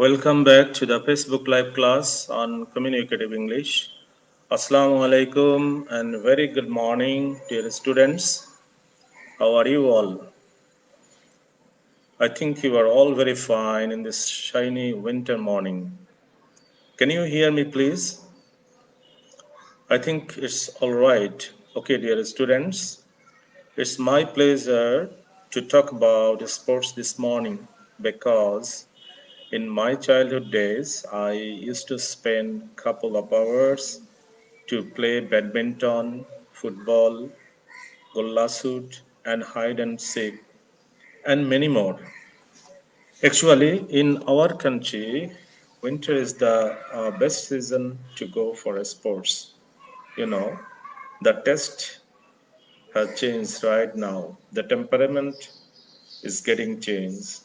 Welcome back to the Facebook Live class on Communicative English. Assalamu alaikum and very good morning, dear students. How are you all? I think you are all very fine in this shiny winter morning. Can you hear me, please? I think it's all right. Okay, dear students, it's my pleasure to talk about sports this morning because in my childhood days, I used to spend a couple of hours to play badminton, football, golla shoot, and hide and seek, and many more. Actually, in our country, winter is the best season to go for sports. You know, the test has changed right now. The temperament is getting changed.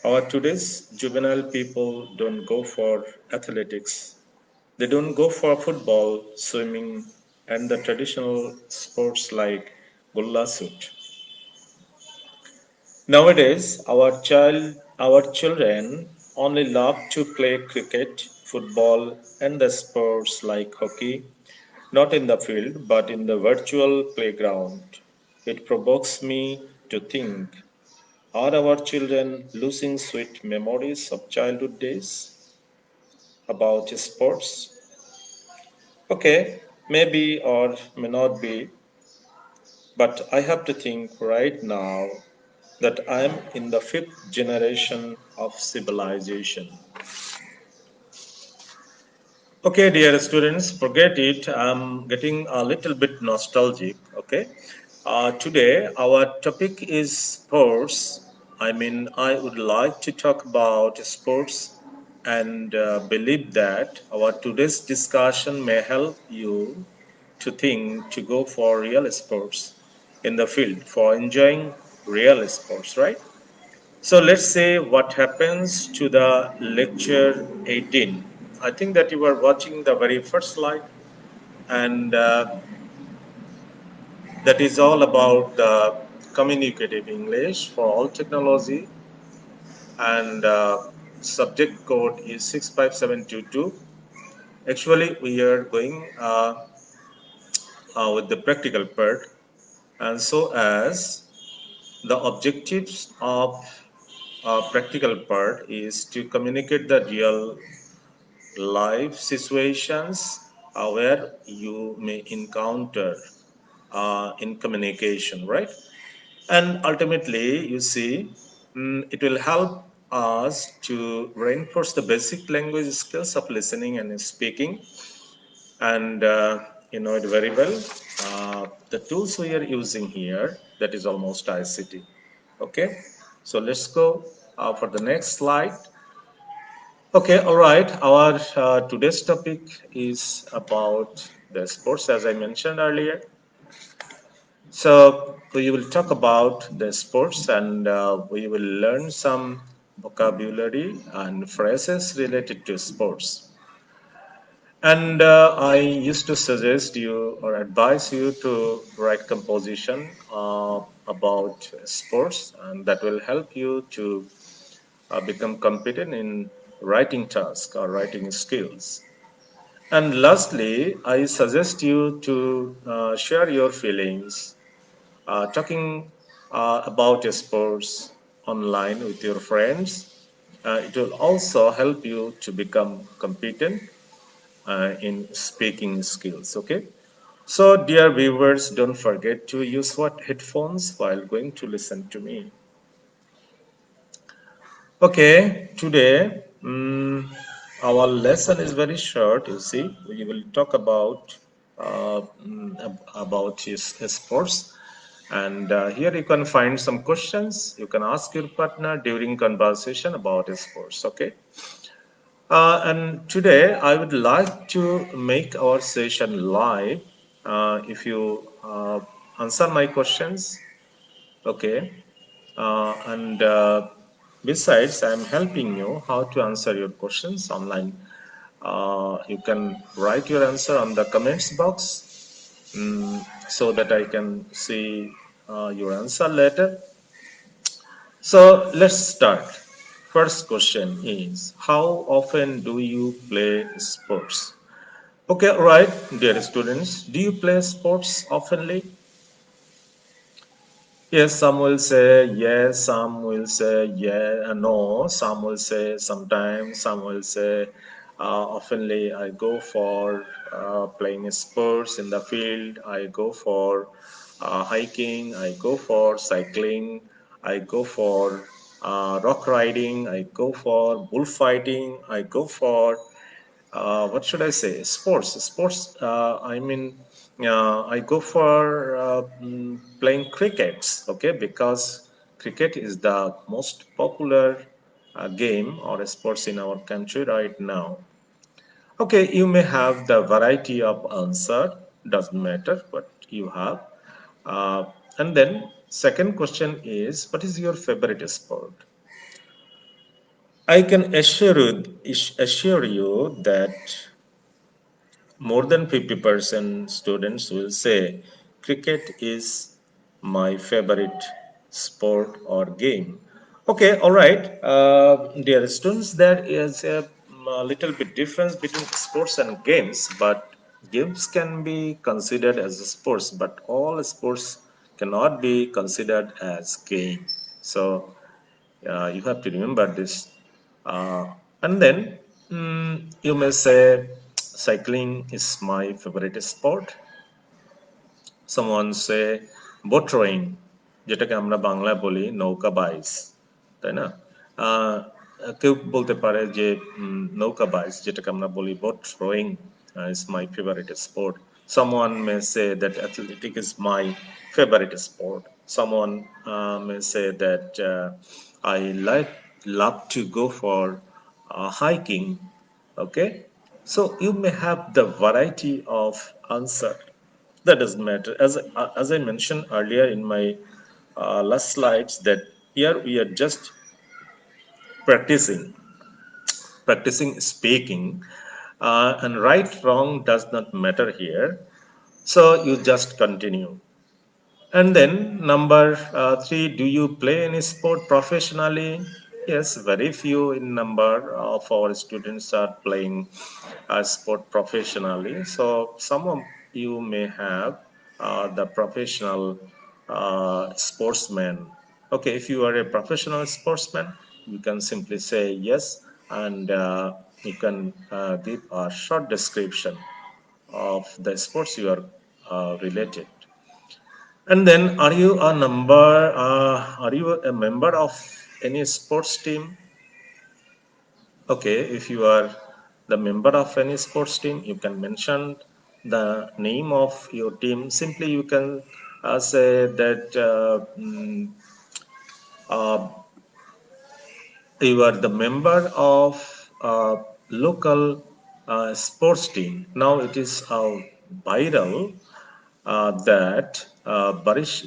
Our today's juvenile people don't go for athletics. They don't go for football, swimming, and the traditional sports like gulla shoot. Nowadays, our children only love to play cricket, football, and the sports like hockey, not in the field but in the virtual playground. It provokes me to think: are our children losing sweet memories of childhood days about sports? Okay, maybe or may not be, but I have to think right now that I'm in the fifth generation of civilization. Okay, dear students, forget it. I'm getting a little bit nostalgic. Okay, today our topic is sports. I would like to talk about sports and believe that our today's discussion may help you to think to go for real sports in the field for enjoying real sports, right? So let's say what happens to the lecture 18. I think that you were watching the very first slide, and that is all about the communicative English for all technology, and subject code is 65722. Actually, we are going with the practical part, and so as the objectives of practical part is to communicate the real life situations where you may encounter in communication, right? And ultimately, you see, it will help us to reinforce the basic language skills of listening and speaking. And you know it very well. The tools we are using here, that is almost ICT. Okay, so let's go for the next slide. Okay, all right. Our today's topic is about the sports, as I mentioned earlier. So we will talk about the sports, and we will learn some vocabulary and phrases related to sports. And I used to suggest you or advise you to write composition about sports, and that will help you to become competent in writing task or writing skills. And lastly, I suggest you to share your feelings, talking about sports online with your friends. It will also help you to become competent in speaking skills. Okay. So, dear viewers, don't forget to use what headphones while going to listen to me. Okay, today our lesson is very short. You see, we will talk about sports, and here you can find some questions. You can ask your partner during conversation about sports. Okay, and today I would like to make our session live. If you answer my questions, okay, and besides, I'm helping you how to answer your questions online. You can write your answer on the comments box so that I can see your answer later. So let's start. First question is, how often do you play sports? Okay, right, dear students, do you play sports oftenly? Yes, some will say yes, some will say yeah, no, some will say sometimes, some will say oftenly. I go for playing sports in the field, I go for hiking, I go for cycling, I go for rock riding, I go for bullfighting, I go for what should I say? Sports. I go for playing crickets. Okay, because cricket is the most popular game or sports in our country right now. Okay, you may have the variety of answer. Doesn't matter what you have. Uh, and then second question is, what is your favorite sport? I can assure you that more than 50% students will say cricket is my favorite sport or game. Okay, all right. Dear students, there is a little bit difference between sports and games, but games can be considered as sports, but all sports cannot be considered as game. So you have to remember this. And then you may say cycling is my favorite sport. Someone say boat rowing, যেটাকে আমরা বাংলায় বলি নৌকা বাইচ, তাই না? আহ, কেউ বলতে পারে যে নৌকা বাইচ, যেটাকে আমরা বলি boat rowing is my favorite sport. Someone may say that athletic is my favorite sport. Someone may say that I love to go for hiking. Okay, so you may have the variety of answer. That doesn't matter. As I mentioned earlier in my last slides, that here we are just practicing, practicing speaking, and right wrong does not matter here. So you just continue. And then number three, do you play any sport professionally? Yes, very few in number of our students are playing sport professionally. So some of you may have the professional sportsman. Okay, if you are a professional sportsman, you can simply say yes, and you can give a short description of the sports you are related. And then, are you a member of any sports team? Okay, if you are the member of any sports team, you can mention the name of your team. Simply, you can say that uh, you are the member of local sports team. Now it is viral that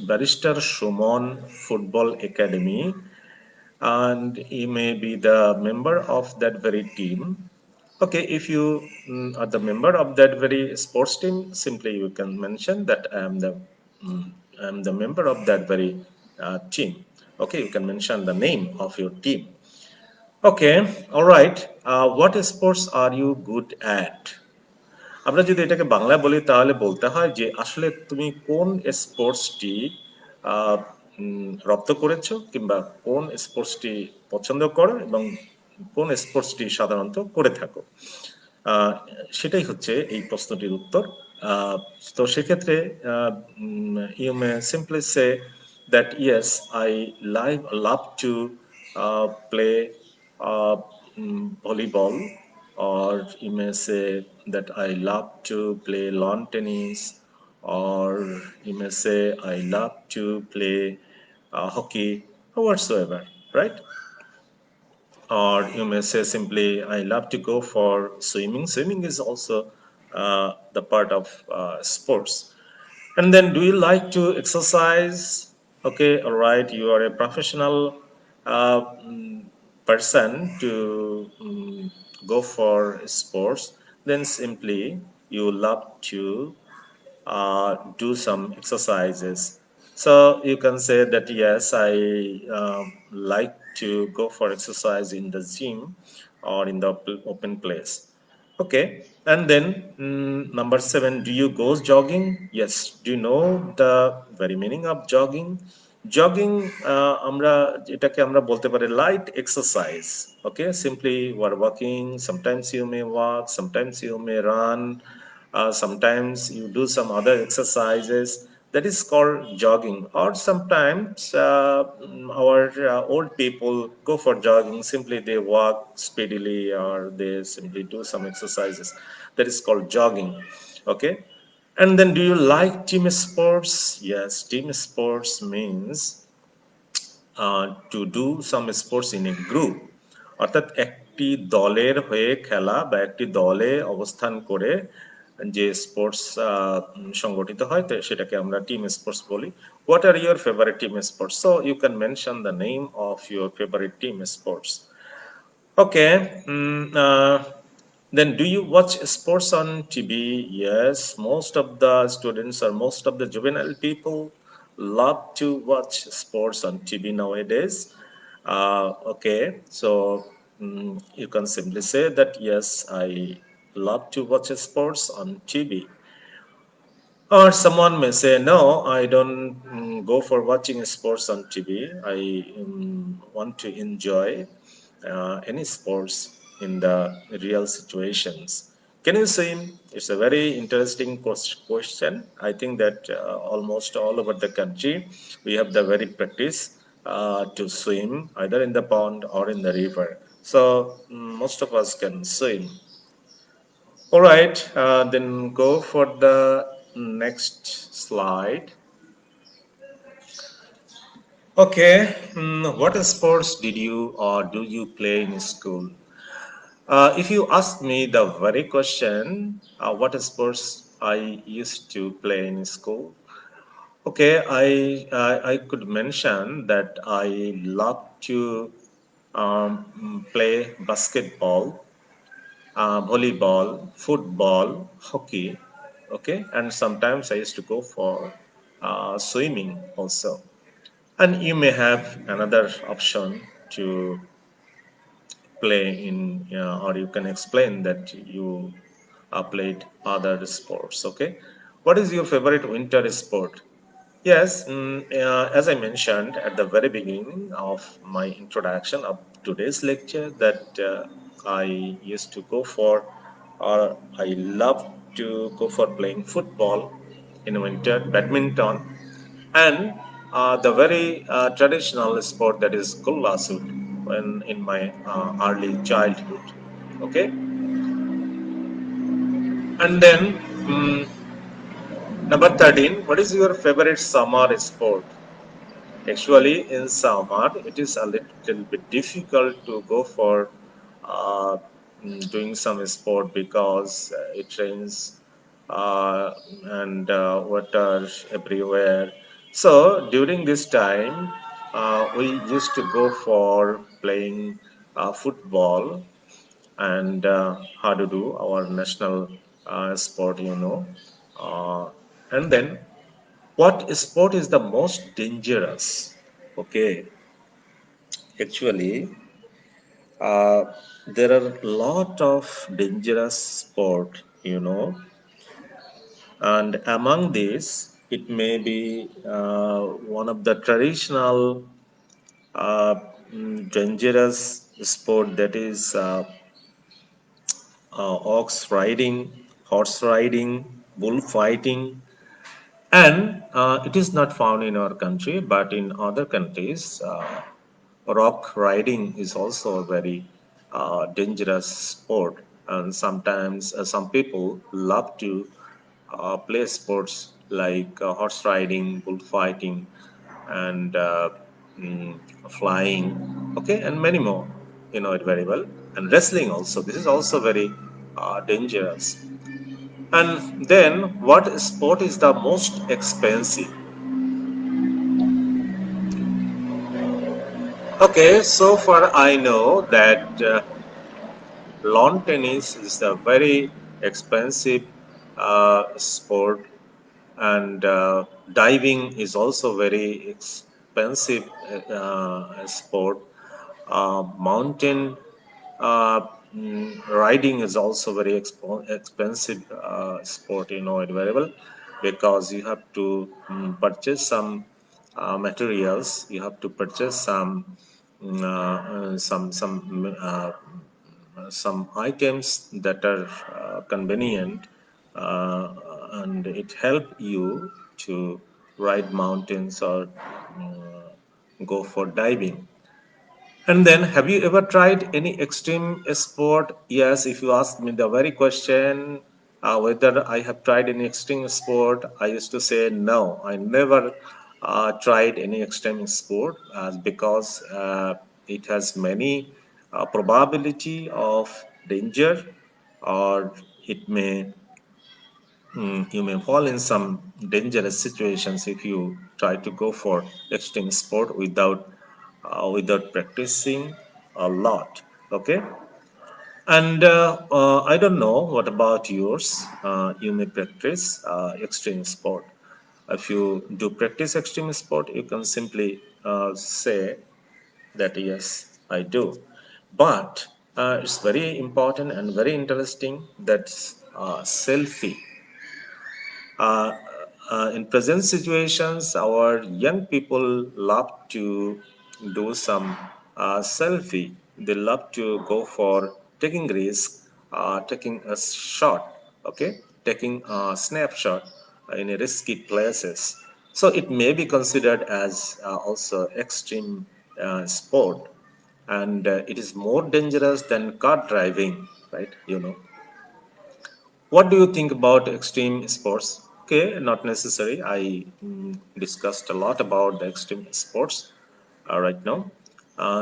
Barrister Shumon Football Academy, and he may be the member of that very team. Okay, if you are the member of that very sports team, simply you can mention that mm, I am the member of that very team. Okay, you can mention the name of your team. Okay, all right. What sports are you good at? আমরা যদি এটাকে বাংলায় বলি তাহলে বলতে হয় যে আসলে তুমি কোন স্পোর্টসটি রপ্ত করেছো, কিংবা কোন স্পোর্টসটি পছন্দ করো এবং কোন স্পোর্টসটি সাধারণত করে থাকো। আহ, সেটাই হচ্ছে এই প্রশ্নটির উত্তর। আহ, তো সেক্ষেত্রে you may simply say that yes I love to play volleyball, or you may say that I love to play lawn tennis, or you may say I love to play hockey, or whatsoever, right? Or you may say simply, I love to go for swimming. Swimming is also the part of sports. And then, do you like to exercise? Okay, all right, you are a professional person to go for sports. Then simply, you love to do some exercises. So you can say that yes, I like to go for exercise in the gym or in the open place. Okay, and then number seven, do you go jogging? Yes. Do you know the very meaning of jogging? Jogging, আমরা এটাকে আমরা বলতে পারি light exercise. Okay, simply you are walking. Sometimes you may walk. Sometimes you may run. Sometimes you do some other exercises. That is called jogging. Or sometimes our old people go for jogging. Simply they walk speedily or they simply do some exercises. That is called jogging. Okay. And then do you like team sports? Yes, team sports means to do some sports in a group, অর্থাৎ একটি দলের হয়ে খেলা বা একটি দলে অবস্থান করে যে স্পোর্টস সংগঠিত হয় তো সেটাকে আমরা টিম স্পোর্টস বলি। What are your favourite team sports? So you can mention the name of your favourite team sports. Okay. Then do you watch sports on TV? Yes, most of the students or most of the juvenile people love to watch sports on TV nowadays. Okay, so you can simply say that yes, I love to watch sports on TV. Or someone may say, no, I don't go for watching sports on TV. I want to enjoy any sports in the real situations. Can you swim? It's a very interesting question. I think that almost all over the country, we have the very practice to swim either in the pond or in the river. So most of us can swim. All right, then go for the next slide. Okay, what sports did you or do you play in school? If you ask me the very question, what sports I used to play in school? Okay, I could mention that I love to play basketball, volleyball, football, hockey. Okay, and sometimes I used to go for swimming also. And you may have another option to play in, or you can explain that you played other sports. Okay, what is your favorite winter sport? Yes, as I mentioned at the very beginning of my introduction of today's lecture, that I used to go for, or I love to go for playing football in winter, badminton, and the very traditional sport that is gulla shoot when in my early childhood. Okay, and then number 13, what is your favorite summer sport? Actually, in summer, it is a little bit difficult to go for uh, doing some sport because it rains and water everywhere. So during this time, we used to go for playing football and how to do our national sport, and then what sport is the most dangerous? Okay, actually, uh, there are a lot of dangerous sport, and among these, it may be one of the traditional dangerous sport that is ox riding, horse riding, bullfighting, and it is not found in our country, but in other countries. Rock riding is also a very dangerous sport, and sometimes some people love to play sports like horse riding, bullfighting, and mm, flying, okay, and many more. You know it very well. And wrestling also. This is also very dangerous. And then, what sport is the most expensive? Okay, so far I know that lawn tennis is a very expensive sport, and diving is also very expensive sport. Mountain uh, riding is also very expensive sport, you know it very well, because you have to purchase some materials, you have to purchase some items that are convenient, and it help you to ride mountains or go for diving. And then, have you ever tried any extreme sport? Yes, if you ask me the very question, whether I have tried any extreme sport, I used to say no. I never tried any extreme sport because it has many probability of danger, or it may you may fall in some dangerous situations if you try to go for extreme sport without practicing a lot. Okay, and I don't know what about yours. You may practice extreme sport. If you do practice extreme sport, you can simply say that yes, I do. But it's very important and very interesting that selfie. Uh, in present situations, our young people love to do some selfie. They love to go for taking risk, taking a shot, okay, taking a snapshot in a risky places. So it may be considered as also extreme sport, and it is more dangerous than car driving, right? You know. What do you think about extreme sports? Okay, not necessary. I discussed a lot about the extreme sports right now.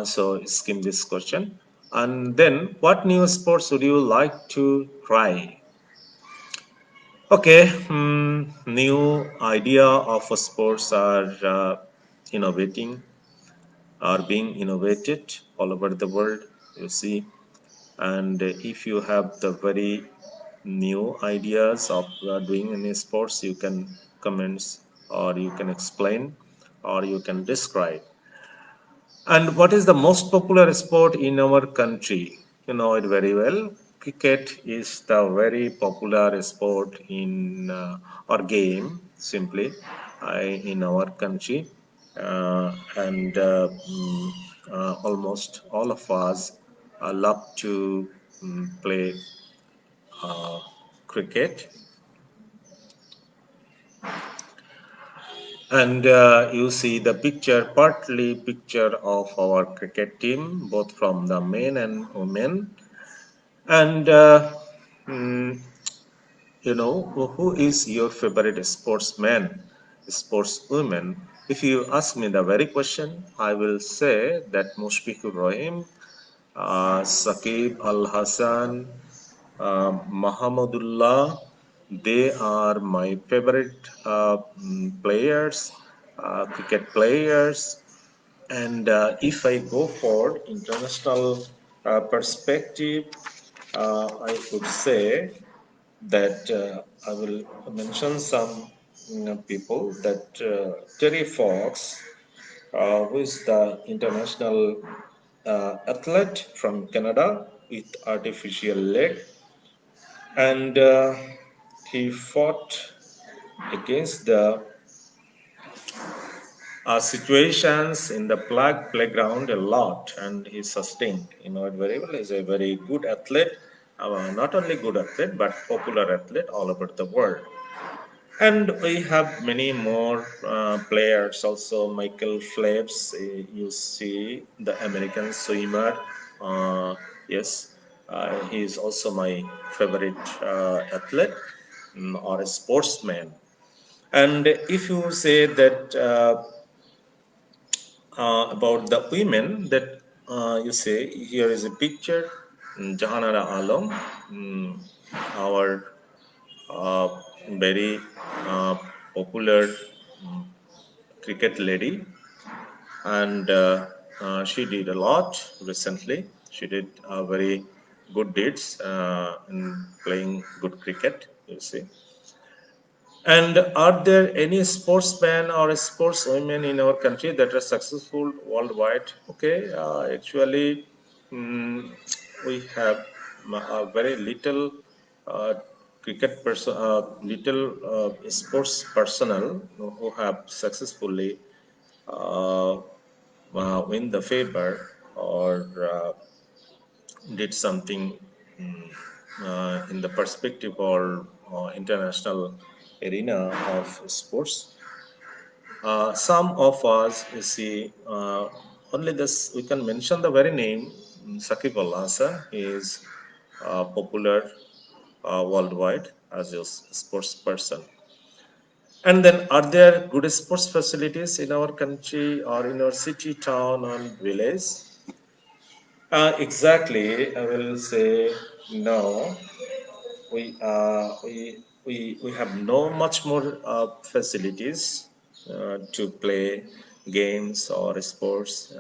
So skim this question. And then, what new sports would you like to try? Okay, new idea of sports are innovating, are being innovated all over the world. You see, and if you have the very new ideas of doing any sports, you can comments, or you can explain, or you can describe. And what is the most popular sport in our country? You know it very well. Cricket is the very popular sport in or game, simply, in our country. And almost all of us love to play uh, cricket. And you see the picture, partly picture of our cricket team, both from the men and women. And mm, who is your favorite sportsman, sportswoman? If you ask me the very question, I will say that Mushfiqur Rahim, Saqib Al Hasan, Mahamadullah, they are my favorite players, cricket players. And if I go for international perspective, I would say that I will mention some people that Terry Fox, who is the international athlete from Canada with artificial leg, and he fought against the situations in the playground a lot, and he sustained. You know it very well. He's a very good athlete, not only good athlete but popular athlete all over the world. And we have many more players also. Michael Phelps, you see the American swimmer. Yes, he is also my favorite athlete, or a sportsman. And if you say that about the women, that you say here is a picture, Jahanara Alam, our uh, very uh, popular cricket lady, and she did a lot recently. She did very good deeds in playing good cricket. You see, And are there any sportsmen or sportswomen in our country that are successful worldwide? Okay, actually, mm, we have a very little uh, cricket person, little sports personnel who have successfully uh, win the favor or did something mm, in the perspective or international arena of sports. Some of us, you see, only this we can mention the very name Sakib Al Hasan. He is popular worldwide as a sports person. And then, are there good sports facilities in our country or in our city, town, or village? Exactly, I will say no. We have no much more facilities to play games or sports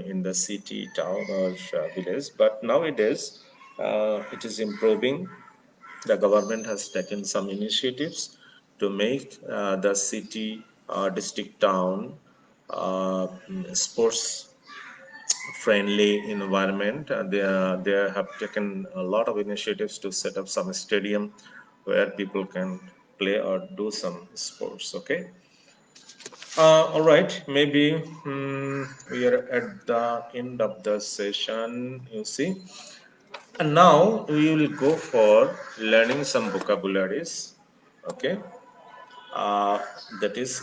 in the city, town, or village. But nowadays, it is improving. The government has taken some initiatives to make the city, district, town sports friendly environment. They have taken a lot of initiatives to set up some stadium where people can play or do some sports. Okay. All right. Maybe we are at the end of the session. You see, and now we will go for learning some vocabularies. Okay. Uh, that is,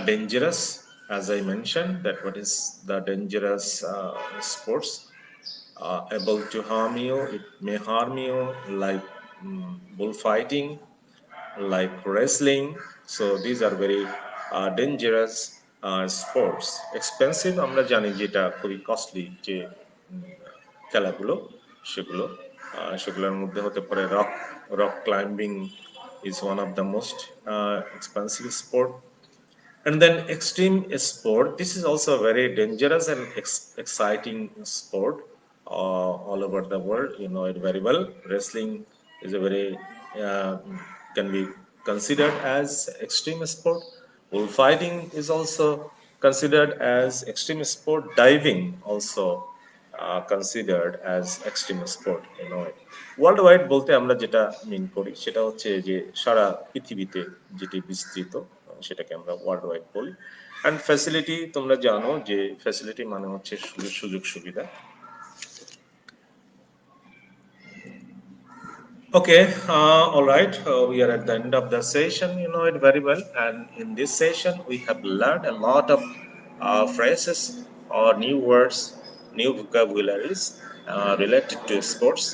dangerous. As I mentioned, that what is the dangerous sports able to harm you. It may harm you, like bullfighting, like wrestling. So these are very dangerous sports. Expensive, আমরা জানি যেটা খুবই costly যে খেলাগুলো সেগুলো সেগুলোর মধ্যে হতে পারে rock climbing is one of the most expensive sport. And then extreme sport. This is also a very dangerous and exciting sport all over the world. You know it very well. Wrestling is a very can be considered as extreme sport. Bullfighting is also considered as extreme sport. Diving also considered as extreme sport. World wide বলতে আমরা যেটা মিন করি সেটা হচ্ছে যে সারা পৃথিবীতে যেটি বিস্তৃত সেটাকে আমরা ওয়ার্ল্ড ওয়াইড বলি। অ্যান্ড ফ্যাসিলিটি তোমরা জানো যে ফ্যাসিলিটি মানে হচ্ছে সুযোগ সুবিধা। Okay, all right. We are at the end of the session. You know it very well. And in this session, we have learned a lot of phrases or new words, new vocabularies related to sports.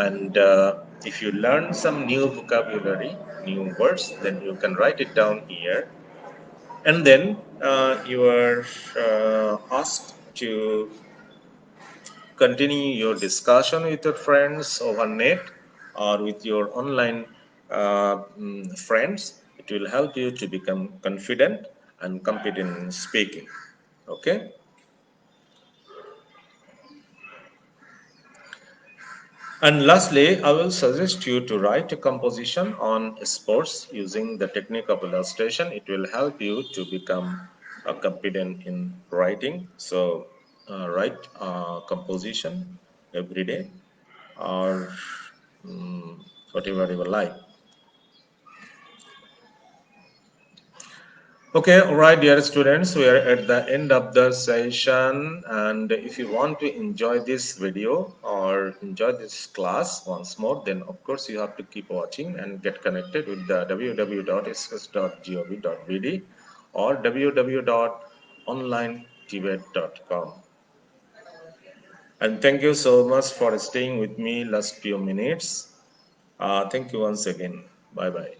And if you learn some new vocabulary, new words, then you can write it down here. And then you are asked to continue your discussion with your friends over net or with your online friends. It will help you to become confident and competent in speaking. Okay. And lastly, I will suggest you to write a composition on sports using the technique of illustration. It will help you to become competent in writing. So, write composition every day or whatever you like. Okay, all right, dear students, we are at the end of the session. And if you want to enjoy this video or enjoy this class once more, then of course you have to keep watching and get connected with the www.ss.gov.bd or www.onlinetibet.com. And thank you so much for staying with me last few minutes. Thank you once again. Bye bye.